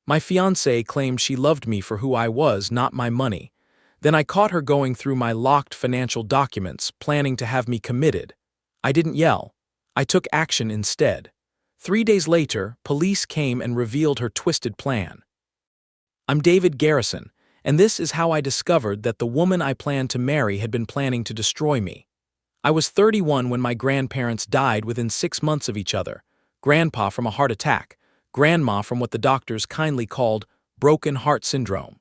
My fiancée claimed she loved me for who I was, not my money. Then I caught her going through my locked financial documents, planning to have me committed. I didn't yell. I took action instead. 3 days later, police came and revealed her twisted plan. I'm David Garrison, and this is how I discovered that the woman I planned to marry had been planning to destroy me. I was 31 when my grandparents died within 6 months of each other. Grandpa from a heart attack, Grandma from what the doctors kindly called broken heart syndrome.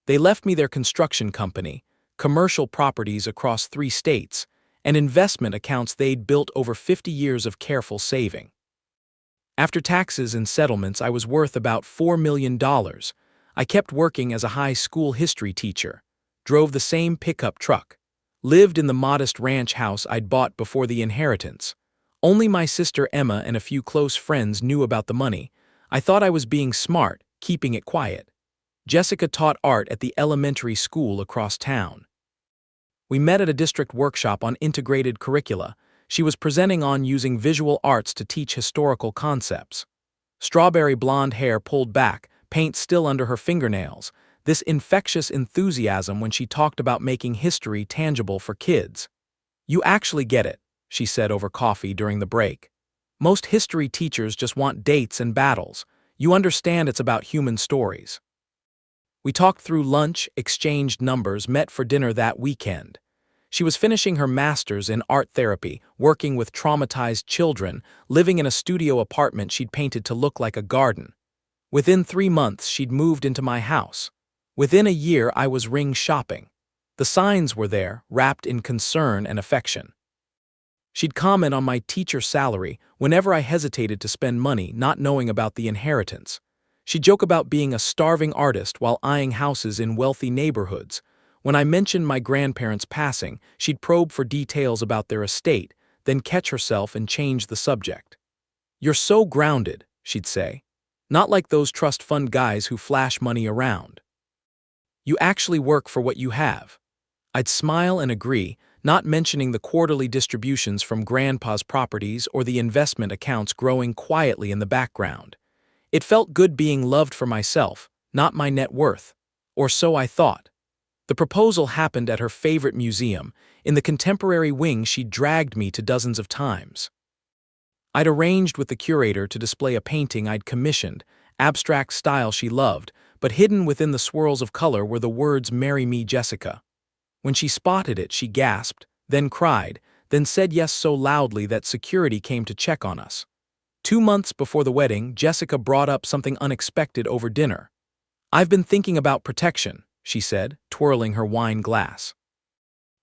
They left me their construction company, commercial properties across 3 states, and investment accounts they'd built over 50 years of careful saving. After taxes and settlements, I was worth about $4 million. I kept working as a high school history teacher, drove the same pickup truck, lived in the modest ranch house I'd bought before the inheritance. Only my sister Emma and a few close friends knew about the money. I thought I was being smart, keeping it quiet. Jessica taught art at the elementary school across town. We met at a district workshop on integrated curricula. She was presenting on using visual arts to teach historical concepts. Strawberry blonde hair pulled back, paint still under her fingernails, this infectious enthusiasm when she talked about making history tangible for kids. "You actually get it," she said over coffee during the break. "Most history teachers just want dates and battles. You understand it's about human stories." We talked through lunch, exchanged numbers, met for dinner that weekend. She was finishing her master's in art therapy, working with traumatized children, living in a studio apartment she'd painted to look like a garden. Within 3 months, she'd moved into my house. Within a year, I was ring shopping. The signs were there, wrapped in concern and affection. She'd comment on my teacher salary whenever I hesitated to spend money, not knowing about the inheritance. She'd joke about being a starving artist while eyeing houses in wealthy neighborhoods. When I mentioned my grandparents' passing, she'd probe for details about their estate, then catch herself and change the subject. "You're so grounded," she'd say. "Not like those trust fund guys who flash money around. You actually work for what you have." I'd smile and agree, not mentioning the quarterly distributions from Grandpa's properties or the investment accounts growing quietly in the background. It felt good being loved for myself, not my net worth. Or so I thought. The proposal happened at her favorite museum, in the contemporary wing she'd dragged me to dozens of times. I'd arranged with the curator to display a painting I'd commissioned, abstract style she loved, but hidden within the swirls of color were the words "Marry Me, Jessica." When she spotted it, she gasped, then cried, then said yes so loudly that security came to check on us. 2 months before the wedding, Jessica brought up something unexpected over dinner. "I've been thinking about protection," she said, twirling her wine glass.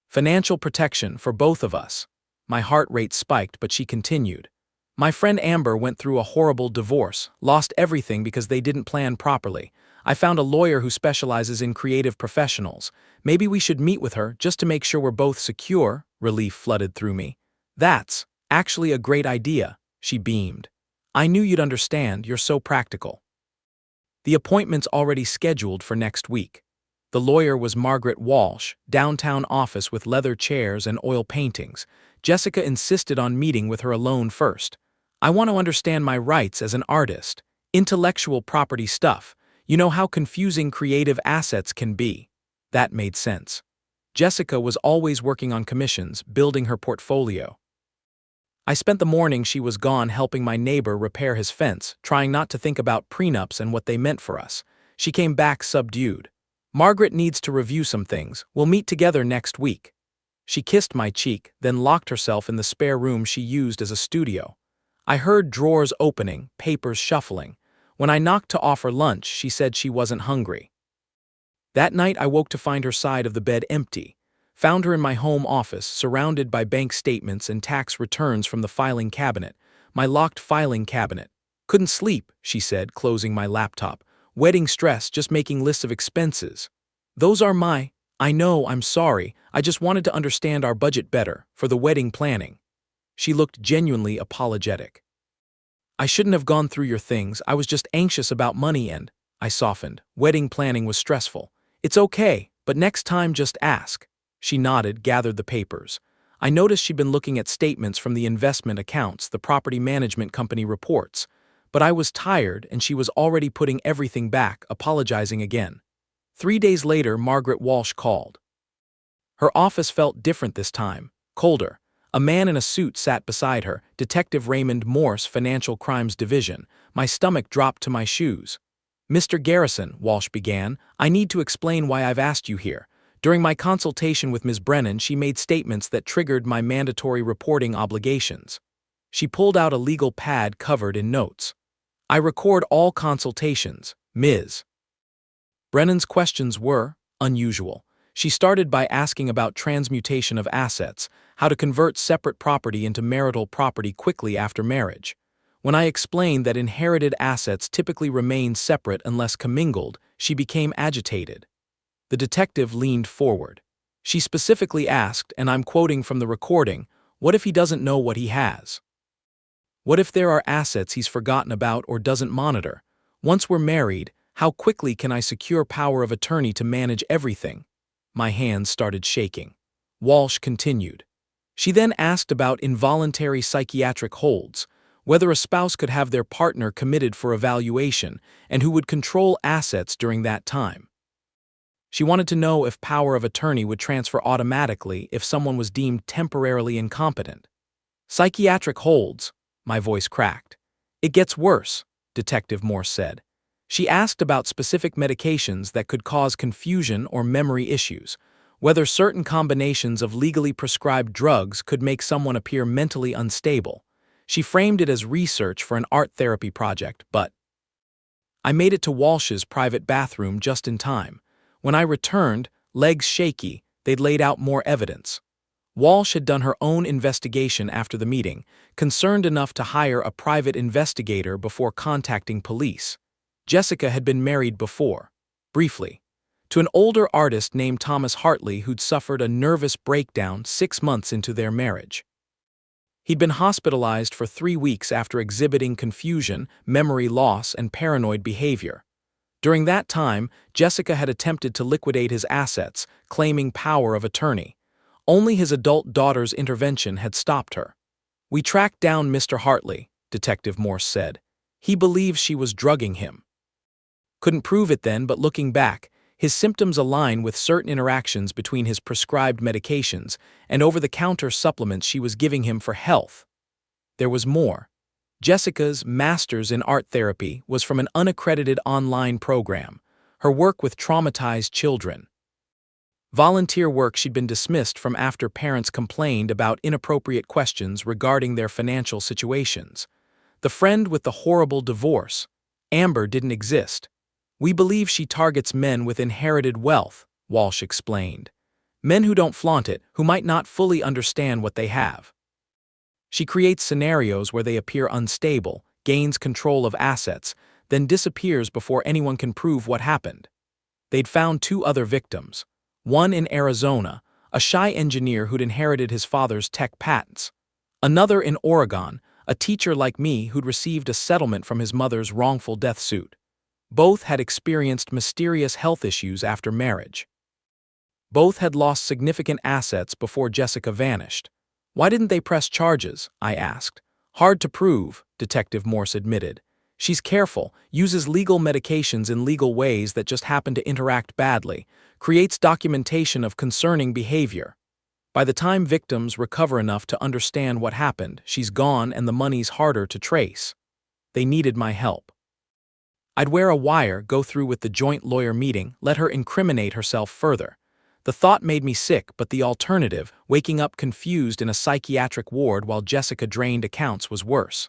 "Financial protection for both of us." My heart rate spiked, but she continued. "My friend Amber went through a horrible divorce, lost everything because they didn't plan properly. I found a lawyer who specializes in creative professionals. Maybe we should meet with her just to make sure we're both secure." Relief flooded through me. "That's actually a great idea," she beamed. "I knew you'd understand, you're so practical." The appointment's already scheduled for next week. The lawyer was Margaret Walsh, downtown office with leather chairs and oil paintings. Jessica insisted on meeting with her alone first. "I want to understand my rights as an artist. Intellectual property stuff. You know how confusing creative assets can be." That made sense. Jessica was always working on commissions, building her portfolio. I spent the morning she was gone helping my neighbor repair his fence, trying not to think about prenups and what they meant for us. She came back subdued. "Margaret needs to review some things. We'll meet together next week." She kissed my cheek, then locked herself in the spare room she used as a studio. I heard drawers opening, papers shuffling. When I knocked to offer lunch, she said she wasn't hungry. That night I woke to find her side of the bed empty. Found her in my home office, surrounded by bank statements and tax returns from the filing cabinet. My locked filing cabinet. "Couldn't sleep," she said, closing my laptop. "Wedding stress, just making lists of expenses." "Those are my—" "I know, I'm sorry. I just wanted to understand our budget better, for the wedding planning." She looked genuinely apologetic. "I shouldn't have gone through your things. I was just anxious about money and—" I softened. "Wedding planning was stressful." "It's okay, but next time just ask." She nodded, gathered the papers. I noticed she'd been looking at statements from the investment accounts, the property management company reports. But I was tired and she was already putting everything back, apologizing again. 3 days later, Margaret Walsh called. Her office felt different this time, colder. A man in a suit sat beside her, Detective Raymond Morse, Financial Crimes Division. My stomach dropped to my shoes. "Mr. Garrison," Walsh began, "I need to explain why I've asked you here. During my consultation with Ms. Brennan, she made statements that triggered my mandatory reporting obligations." She pulled out a legal pad covered in notes. "I record all consultations, Ms. Brennan's questions were unusual. She started by asking about transmutation of assets, how to convert separate property into marital property quickly after marriage. When I explained that inherited assets typically remain separate unless commingled, she became agitated. The detective leaned forward. She specifically asked, and I'm quoting from the recording, "What if he doesn't know what he has? What if there are assets he's forgotten about or doesn't monitor? Once we're married, how quickly can I secure power of attorney to manage everything?" My hands started shaking. Walsh continued. She then asked about involuntary psychiatric holds, whether a spouse could have their partner committed for evaluation, and who would control assets during that time. She wanted to know if power of attorney would transfer automatically if someone was deemed temporarily incompetent. "Psychiatric holds," my voice cracked. "It gets worse," Detective Morse said. She asked about specific medications that could cause confusion or memory issues, whether certain combinations of legally prescribed drugs could make someone appear mentally unstable. She framed it as research for an art therapy project, but I made it to Walsh's private bathroom just in time. When I returned, legs shaky, they'd laid out more evidence. Walsh had done her own investigation after the meeting, concerned enough to hire a private investigator before contacting police. Jessica had been married before, briefly, to an older artist named Thomas Hartley who'd suffered a nervous breakdown 6 months into their marriage. He'd been hospitalized for 3 weeks after exhibiting confusion, memory loss, and paranoid behavior. During that time, Jessica had attempted to liquidate his assets, claiming power of attorney. Only his adult daughter's intervention had stopped her. "We tracked down Mr. Hartley," Detective Morse said. "He believes she was drugging him. Couldn't prove it then, but looking back, his symptoms align with certain interactions between his prescribed medications and over-the-counter supplements she was giving him for health." There was more. Jessica's master's in art therapy was from an unaccredited online program. Her work with traumatized children. Volunteer work she'd been dismissed from after parents complained about inappropriate questions regarding their financial situations. The friend with the horrible divorce, Amber, didn't exist. "We believe she targets men with inherited wealth," Walsh explained. "Men who don't flaunt it, who might not fully understand what they have. She creates scenarios where they appear unstable, gains control of assets, then disappears before anyone can prove what happened." They'd found 2 other victims. One in Arizona, a shy engineer who'd inherited his father's tech patents. Another in Oregon, a teacher like me who'd received a settlement from his mother's wrongful death suit. Both had experienced mysterious health issues after marriage. Both had lost significant assets before Jessica vanished. "Why didn't they press charges?" I asked. "Hard to prove," Detective Morse admitted. "She's careful, uses legal medications in legal ways that just happen to interact badly, creates documentation of concerning behavior. By the time victims recover enough to understand what happened, she's gone and the money's harder to trace." They needed my help. I'd wear a wire, go through with the joint lawyer meeting, let her incriminate herself further. The thought made me sick, but the alternative, waking up confused in a psychiatric ward while Jessica drained accounts, was worse.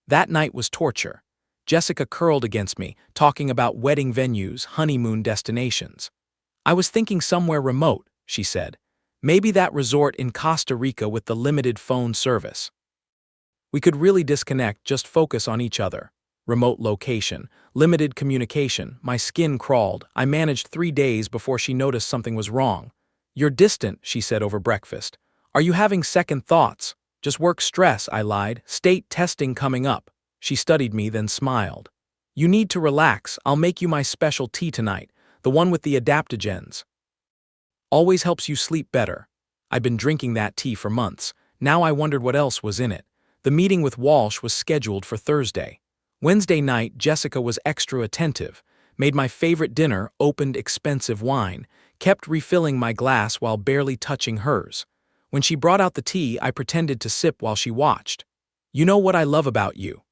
That night was torture. Jessica curled against me, talking about wedding venues, honeymoon destinations. "I was thinking somewhere remote," she said. "Maybe that resort in Costa Rica with the limited phone service. We could really disconnect, just focus on each other. Remote location, limited communication." My skin crawled. I managed 3 days before she noticed something was wrong. "You're distant," she said over breakfast. "Are you having second thoughts?" "Just work stress," I lied. "State testing coming up." She studied me, then smiled. "You need to relax. I'll make you my special tea tonight, the one with the adaptogens. Always helps you sleep better." I'd been drinking that tea for months. Now I wondered what else was in it. The meeting with Walsh was scheduled for Thursday. Wednesday night, Jessica was extra attentive, made my favorite dinner, opened expensive wine, kept refilling my glass while barely touching hers. When she brought out the tea, I pretended to sip while she watched. "You know what I love about you,"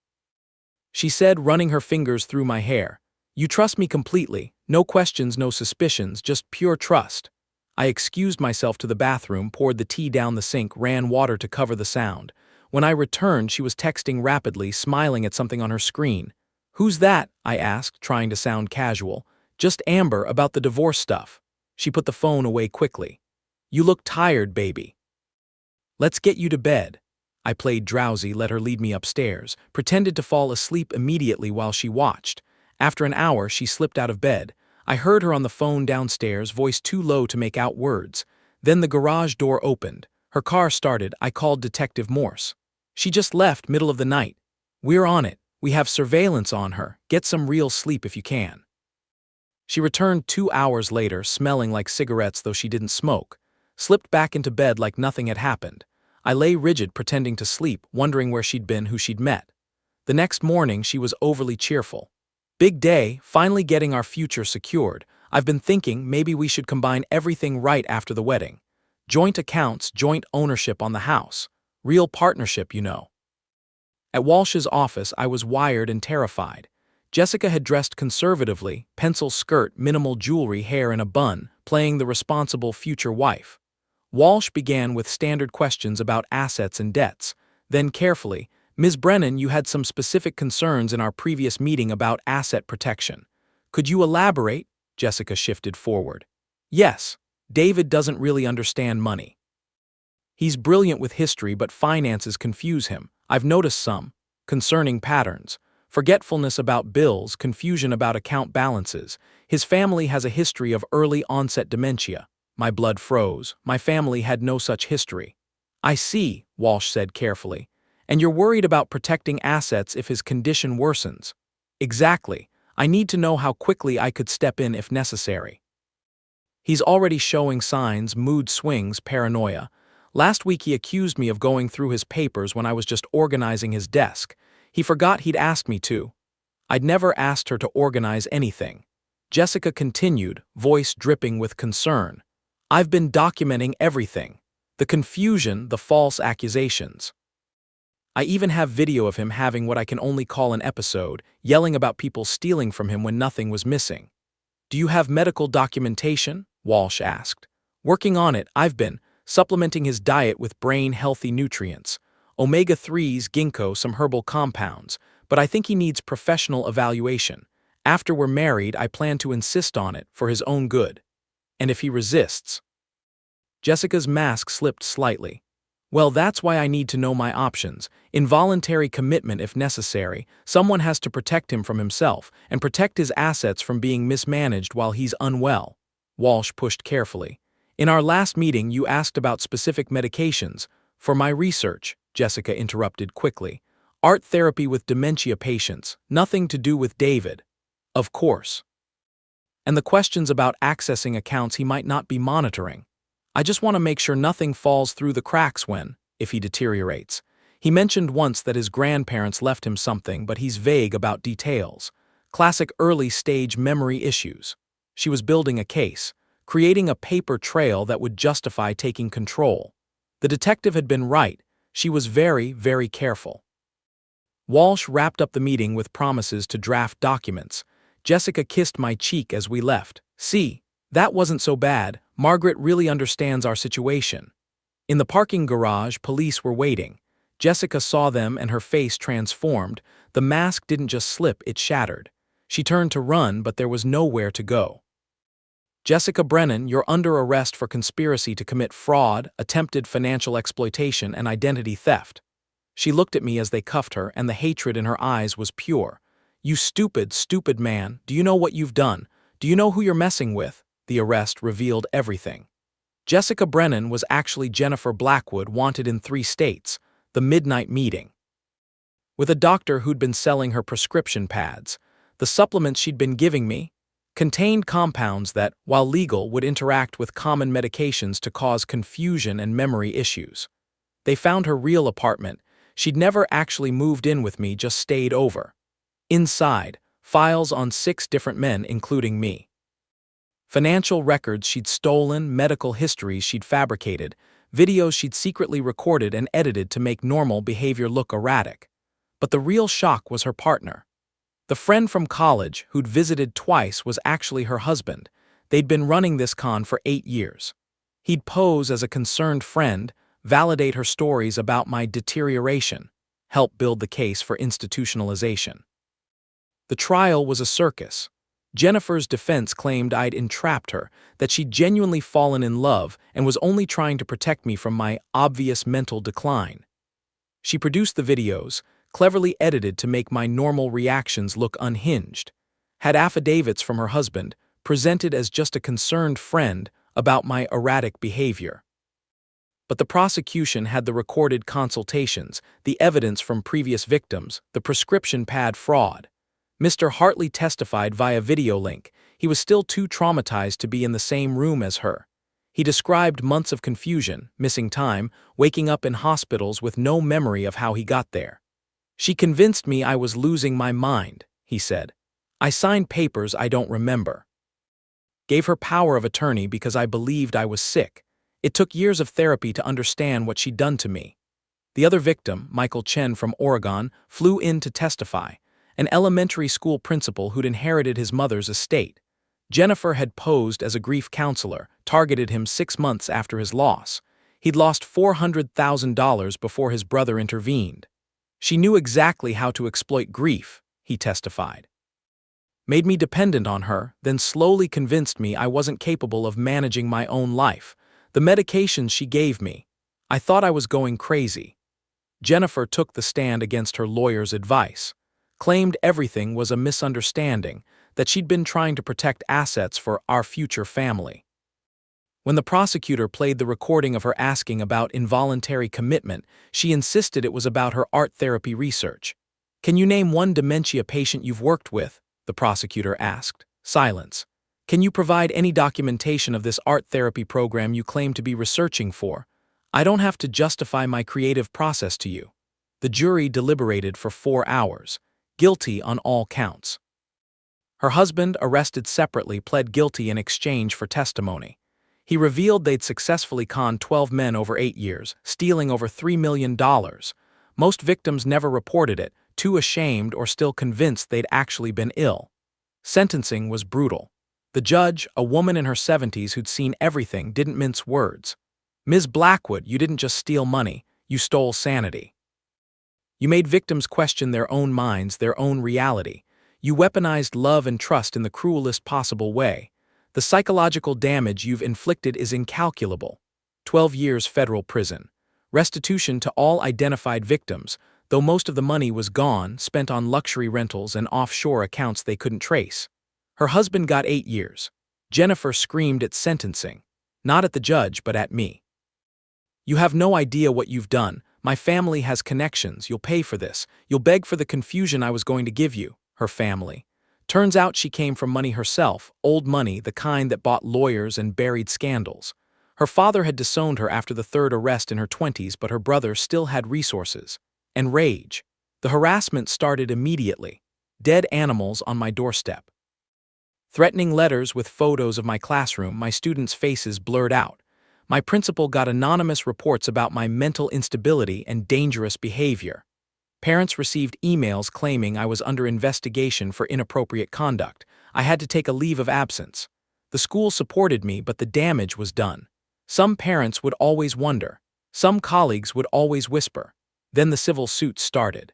she said, running her fingers through my hair. "You trust me completely, no questions, no suspicions, just pure trust." I excused myself to the bathroom, poured the tea down the sink, ran water to cover the sound. When I returned, she was texting rapidly, smiling at something on her screen. "Who's that?" I asked, trying to sound casual. "Just Amber, about the divorce stuff." She put the phone away quickly. "You look tired, baby. Let's get you to bed." I played drowsy, let her lead me upstairs, pretended to fall asleep immediately while she watched. After an hour, she slipped out of bed. I heard her on the phone downstairs, voice too low to make out words. Then the garage door opened. Her car started. I called Detective Morse. "She just left, middle of the night." "We're on it. We have surveillance on her. Get some real sleep if you can." She returned 2 hours later, smelling like cigarettes though she didn't smoke. Slipped back into bed like nothing had happened. I lay rigid, pretending to sleep, wondering where she'd been, who she'd met. The next morning, she was overly cheerful. "Big day, finally getting our future secured. I've been thinking maybe we should combine everything right after the wedding. Joint accounts, joint ownership on the house. Real partnership, you know." At Walsh's office, I was wired and terrified. Jessica had dressed conservatively, pencil skirt, minimal jewelry, hair in a bun, playing the responsible future wife. Walsh began with standard questions about assets and debts. Then carefully, "Ms. Brennan, you had some specific concerns in our previous meeting about asset protection. Could you elaborate?" Jessica shifted forward. "Yes, David doesn't really understand money. He's brilliant with history, but finances confuse him. I've noticed some concerning patterns. Forgetfulness about bills, confusion about account balances. His family has a history of early onset dementia." My blood froze. My family had no such history. "I see," Walsh said carefully. "And you're worried about protecting assets if his condition worsens." "Exactly. I need to know how quickly I could step in if necessary. He's already showing signs, mood swings, paranoia. Last week he accused me of going through his papers when I was just organizing his desk. He forgot he'd asked me to. I'd never asked her to organize anything." Jessica continued, voice dripping with concern. "I've been documenting everything. The confusion, the false accusations. I even have video of him having what I can only call an episode, yelling about people stealing from him when nothing was missing." "Do you have medical documentation?" Walsh asked. "Working on it. I've been supplementing his diet with brain-healthy nutrients. Omega-3s, ginkgo, some herbal compounds. But I think he needs professional evaluation. After we're married, I plan to insist on it, for his own good. And if he resists..." Jessica's mask slipped slightly. "Well, that's why I need to know my options. Involuntary commitment if necessary. Someone has to protect him from himself, and protect his assets from being mismanaged while he's unwell." Walsh pushed carefully. "In our last meeting, you asked about specific medications. For my research," Jessica interrupted quickly. "Art therapy with dementia patients, nothing to do with David." "Of course. And the questions about accessing accounts he might not be monitoring. I just want to make sure nothing falls through the cracks if he deteriorates. He mentioned once that his grandparents left him something, but he's vague about details. Classic early-stage memory issues." She was building a case, creating a paper trail that would justify taking control. The detective had been right. She was very, very careful. Walsh wrapped up the meeting with promises to draft documents. Jessica kissed my cheek as we left. "See, that wasn't so bad. Margaret really understands our situation." In the parking garage, police were waiting. Jessica saw them and her face transformed. The mask didn't just slip, it shattered. She turned to run, but there was nowhere to go. "Jessica Brennan, you're under arrest for conspiracy to commit fraud, attempted financial exploitation, and identity theft." She looked at me as they cuffed her, and the hatred in her eyes was pure. "You stupid, stupid man, do you know what you've done? Do you know who you're messing with?" The arrest revealed everything. Jessica Brennan was actually Jennifer Blackwood, wanted in 3 states. The midnight meeting with a doctor who'd been selling her prescription pads. The supplements she'd been giving me contained compounds that, while legal, would interact with common medications to cause confusion and memory issues. They found her real apartment. She'd never actually moved in with me, just stayed over. Inside, files on 6 different men, including me. Financial records she'd stolen, medical histories she'd fabricated, videos she'd secretly recorded and edited to make normal behavior look erratic. But the real shock was her partner. The friend from college who'd visited twice was actually her husband. They'd been running this con for 8 years. He'd pose as a concerned friend, validate her stories about my deterioration, help build the case for institutionalization. The trial was a circus. Jennifer's defense claimed I'd entrapped her, that she'd genuinely fallen in love and was only trying to protect me from my obvious mental decline. She produced the videos, cleverly edited to make my normal reactions look unhinged, had affidavits from her husband, presented as just a concerned friend, about my erratic behavior. But the prosecution had the recorded consultations, the evidence from previous victims, the prescription pad fraud. Mr. Hartley testified via video link. He was still too traumatized to be in the same room as her. He described months of confusion, missing time, waking up in hospitals with no memory of how he got there. She convinced me I was losing my mind, he said. I signed papers I don't remember. Gave her power of attorney because I believed I was sick. It took years of therapy to understand what she'd done to me. The other victim, Michael Chen from Oregon, flew in to testify. An elementary school principal who'd inherited his mother's estate. Jennifer had posed as a grief counselor, targeted him 6 months after his loss. He'd lost $400,000 before his brother intervened. She knew exactly how to exploit grief, he testified. Made me dependent on her, then slowly convinced me I wasn't capable of managing my own life. The medications she gave me. I thought I was going crazy. Jennifer took the stand against her lawyer's advice. Claimed everything was a misunderstanding, that she'd been trying to protect assets for our future family. When the prosecutor played the recording of her asking about involuntary commitment, she insisted it was about her art therapy research. Can you name one dementia patient you've worked with? The prosecutor asked. Silence. Can you provide any documentation of this art therapy program you claim to be researching for? I don't have to justify my creative process to you. The jury deliberated for 4 hours. Guilty on all counts. Her husband, arrested separately, pled guilty in exchange for testimony. He revealed they'd successfully conned 12 men over 8 years, stealing over $3 million. Most victims never reported it, too ashamed or still convinced they'd actually been ill. Sentencing was brutal. The judge, a woman in her 70s who'd seen everything, didn't mince words. Ms. Blackwood, you didn't just steal money, you stole sanity. You made victims question their own minds, their own reality. You weaponized love and trust in the cruelest possible way. The psychological damage you've inflicted is incalculable. 12 years federal prison. Restitution to all identified victims, though most of the money was gone, spent on luxury rentals and offshore accounts they couldn't trace. Her husband got 8 years. Jennifer screamed at sentencing. Not at the judge, but at me. You have no idea what you've done. My family has connections. You'll pay for this. You'll beg for the confusion I was going to give you. Her family. Turns out she came from money herself, old money, the kind that bought lawyers and buried scandals. Her father had disowned her after the 3rd arrest in her 20s, but her brother still had resources. And rage. The harassment started immediately. Dead animals on my doorstep. Threatening letters with photos of my classroom, my students' faces blurred out. My principal got anonymous reports about my mental instability and dangerous behavior. Parents received emails claiming I was under investigation for inappropriate conduct. I had to take a leave of absence. The school supported me, but the damage was done. Some parents would always wonder. Some colleagues would always whisper. Then the civil suit started.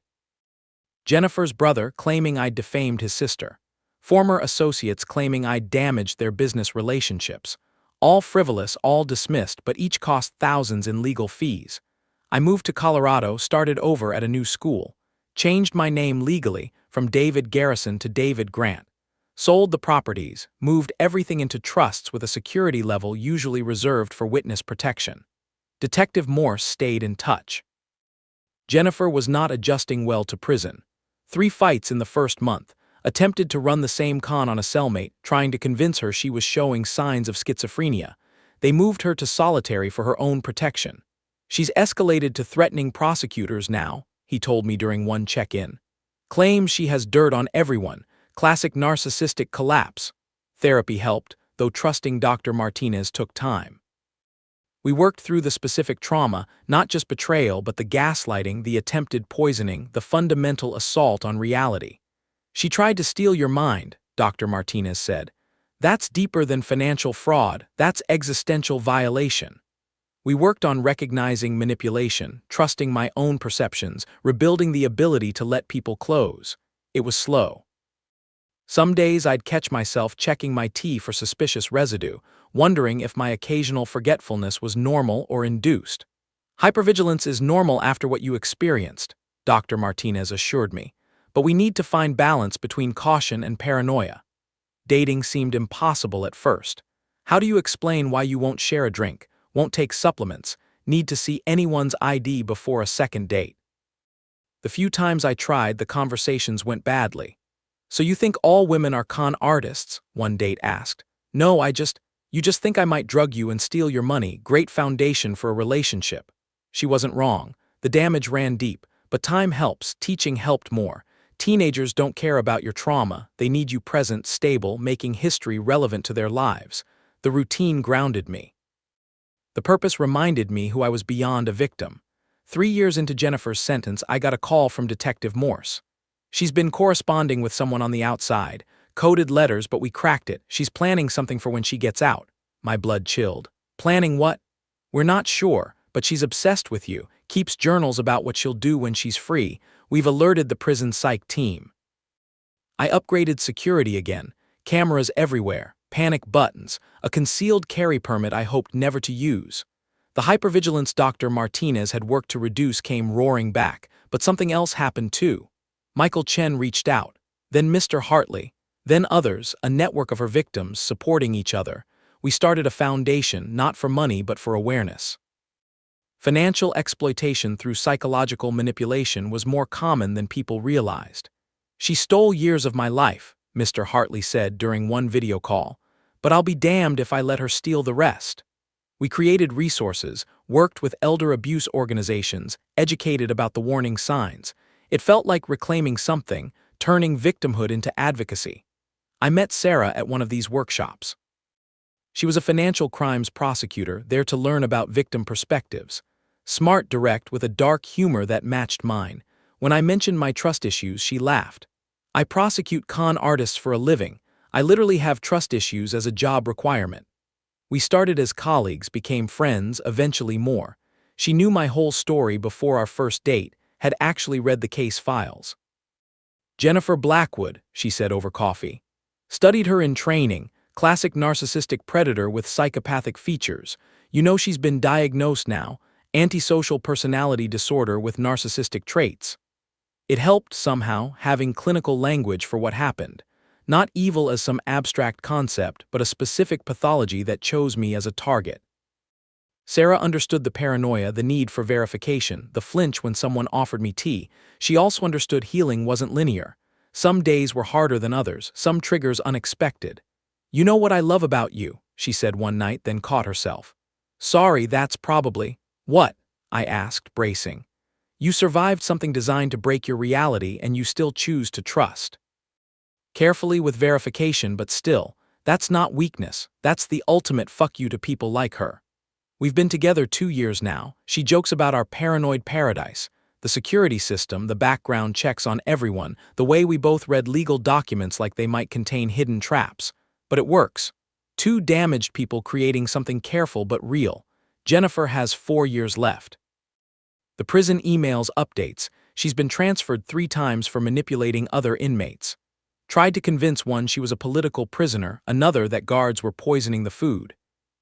Jennifer's brother claiming I'd defamed his sister. Former associates claiming I'd damaged their business relationships. All frivolous, all dismissed, but each cost thousands in legal fees. I moved to Colorado, started over at a new school. Changed my name legally from David Garrison to David Grant. Sold the properties, moved everything into trusts with a security level usually reserved for witness protection. Detective Morse stayed in touch. Jennifer was not adjusting well to prison. 3 fights in the first month. Attempted to run the same con on a cellmate, trying to convince her she was showing signs of schizophrenia. They moved her to solitary for her own protection. She's escalated to threatening prosecutors now, he told me during one check-in. Claims she has dirt on everyone. Classic narcissistic collapse. Therapy helped, though trusting Dr. Martinez took time. We worked through the specific trauma, not just betrayal, but the gaslighting, the attempted poisoning, the fundamental assault on reality. She tried to steal your mind, Dr. Martinez said. That's deeper than financial fraud, that's existential violation. We worked on recognizing manipulation, trusting my own perceptions, rebuilding the ability to let people close. It was slow. Some days I'd catch myself checking my tea for suspicious residue, wondering if my occasional forgetfulness was normal or induced. Hypervigilance is normal after what you experienced, Dr. Martinez assured me, but we need to find balance between caution and paranoia. Dating seemed impossible at first. How do you explain why you won't share a drink, won't take supplements, need to see anyone's ID before a second date? The few times I tried, the conversations went badly. So you think all women are con artists? One date asked. No, you just think I might drug you and steal your money. Great foundation for a relationship. She wasn't wrong. The damage ran deep, but time helps, teaching helped more. Teenagers don't care about your trauma, they need you present, stable, making history relevant to their lives. The routine grounded me. The purpose reminded me who I was beyond a victim. 3 years into Jennifer's sentence, I got a call from Detective Morse. She's been corresponding with someone on the outside. Coded letters, but we cracked it. She's planning something for when she gets out. My blood chilled. Planning what? We're not sure, but she's obsessed with you, keeps journals about what she'll do when she's free. We've alerted the prison psych team. I upgraded security again. Cameras everywhere, panic buttons, a concealed carry permit I hoped never to use. The hypervigilance Dr. Martinez had worked to reduce came roaring back, but something else happened too. Michael Chen reached out, then Mr. Hartley, then others, a network of her victims supporting each other. We started a foundation, not for money but for awareness. Financial exploitation through psychological manipulation was more common than people realized. She stole years of my life, Mr. Hartley said during one video call, but I'll be damned if I let her steal the rest. We created resources, worked with elder abuse organizations, educated about the warning signs. It felt like reclaiming something, turning victimhood into advocacy. I met Sarah at one of these workshops. She was a financial crimes prosecutor, there to learn about victim perspectives. Smart, direct, with a dark humor that matched mine. When I mentioned my trust issues, she laughed. I prosecute con artists for a living. I literally have trust issues as a job requirement. We started as colleagues, became friends, eventually more. She knew my whole story before our first date, had actually read the case files. Jennifer Blackwood, she said over coffee. Studied her in training, classic narcissistic predator with psychopathic features. You know she's been diagnosed now, antisocial personality disorder with narcissistic traits. It helped somehow, having clinical language for what happened. Not evil as some abstract concept, but a specific pathology that chose me as a target. Sarah understood the paranoia, the need for verification, the flinch when someone offered me tea. She also understood healing wasn't linear. Some days were harder than others, some triggers unexpected. You know what I love about you, she said one night, then caught herself. Sorry, that's probably... What? I asked, bracing. You survived something designed to break your reality and you still choose to trust. Carefully with verification, but still, that's not weakness, that's the ultimate fuck you to people like her. We've been together 2 years now. She jokes about our paranoid paradise, the security system, the background checks on everyone, the way we both read legal documents like they might contain hidden traps. But it works. 2 damaged people creating something careful but real. Jennifer has 4 years left. The prison emails updates. She's been transferred 3 times for manipulating other inmates. Tried to convince one she was a political prisoner, another that guards were poisoning the food.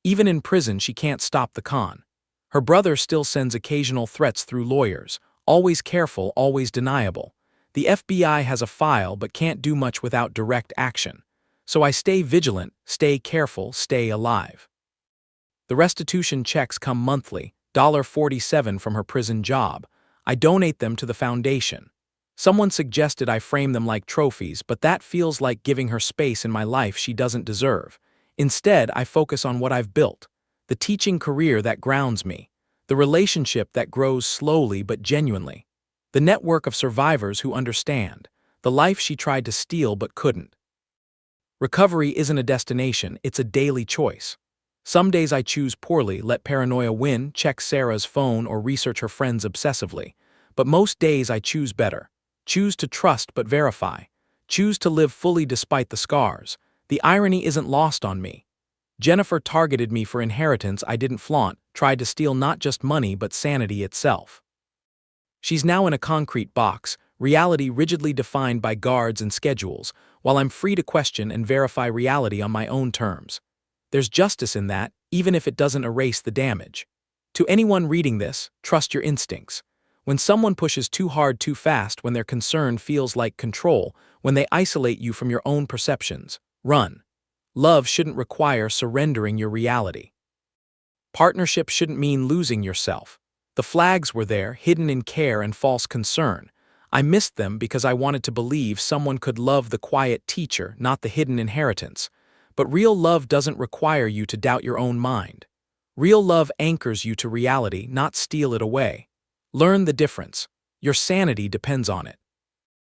Even in prison, she can't stop the con. Her brother still sends occasional threats through lawyers, always careful, always deniable. The FBI has a file but can't do much without direct action. So I stay vigilant, stay careful, stay alive. The restitution checks come monthly, $47 from her prison job. I donate them to the foundation. Someone suggested I frame them like trophies, but that feels like giving her space in my life she doesn't deserve. Instead, I focus on what I've built, the teaching career that grounds me, the relationship that grows slowly but genuinely, the network of survivors who understand. the life she tried to steal but couldn't. Recovery isn't a destination, it's a daily choice. Some days I choose poorly, let paranoia win, check Sarah's phone, or research her friends obsessively. But most days I choose better. Choose to trust but verify. Choose to live fully despite the scars. The irony isn't lost on me. Jennifer targeted me for inheritance I didn't flaunt, tried to steal not just money but sanity itself. She's now in a concrete box, reality rigidly defined by guards and schedules, while I'm free to question and verify reality on my own terms. There's justice in that, even if it doesn't erase the damage. To anyone reading this, trust your instincts. When someone pushes too hard too fast, when their concern feels like control, when they isolate you from your own perceptions, run. Love shouldn't require surrendering your reality. Partnership shouldn't mean losing yourself. The flags were there, hidden in care and false concern. I missed them because I wanted to believe someone could love the quiet teacher, not the hidden inheritance. But real love doesn't require you to doubt your own mind. Real love anchors you to reality, not steal it away. Learn the difference. Your sanity depends on it.